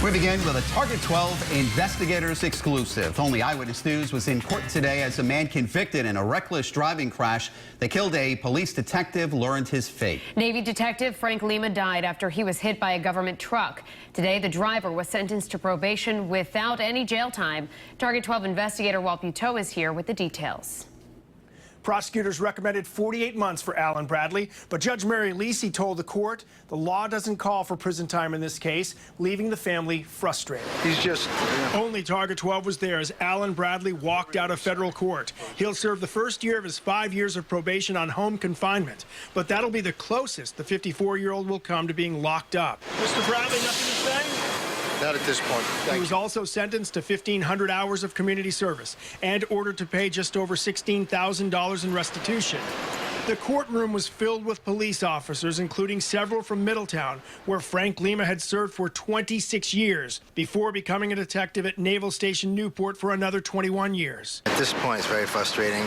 We begin with a Target 12 investigators exclusive. Only Eyewitness News was in court today as a man convicted in a reckless driving crash that killed a police detective learned his fate. Navy detective Frank Lema died after he was hit by a government truck. Today, the driver was sentenced to probation without any jail time. Target 12 investigator Walt Buteau is here with the details. Prosecutors recommended 48 months for Alan Bradley, but Judge Mary Lisi told the court the law doesn't call for prison time in this case, leaving the family frustrated. Only Target 12 was there as Alan Bradley walked out of federal court. He'll serve the first year of his 5 years of probation on home confinement, but that'll be the closest the 54-year-old will come to being locked up. Mr. Bradley, nothing to say? Not at this point. He was also sentenced to 1,500 hours of community service and ordered to pay just over $16,000 in restitution. The courtroom was filled with police officers, including several from Middletown, where Frank Lema had served for 26 years before becoming a detective at Naval Station Newport for another 21 years. At this point, it's very frustrating.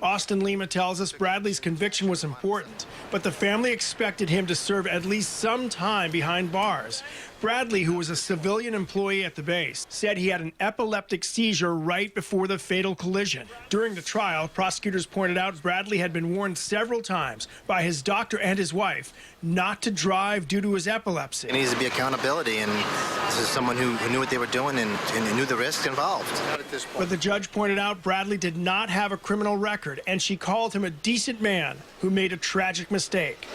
Austin Lema tells us Bradley's conviction was important, but the family expected him to serve at least some time behind bars. Bradley, who was a civilian employee at the base, said he had an epileptic seizure right before the fatal collision. During the trial, prosecutors pointed out Bradley had been warned several times by his doctor and his wife not to drive due to his epilepsy. It needs to be accountability, and this is someone who knew what they were doing and knew the risks involved. Not at this point. But the judge pointed out Bradley did not have a criminal record, and she called him a decent man who made a tragic mistake.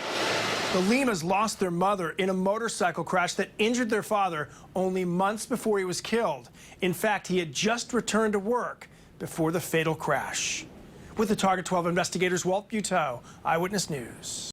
The Lemas lost their mother in a motorcycle crash that injured their father only months before he was killed. In fact, he had just returned to work before the fatal crash. With the Target 12 investigators, Walt Buteau, Eyewitness News.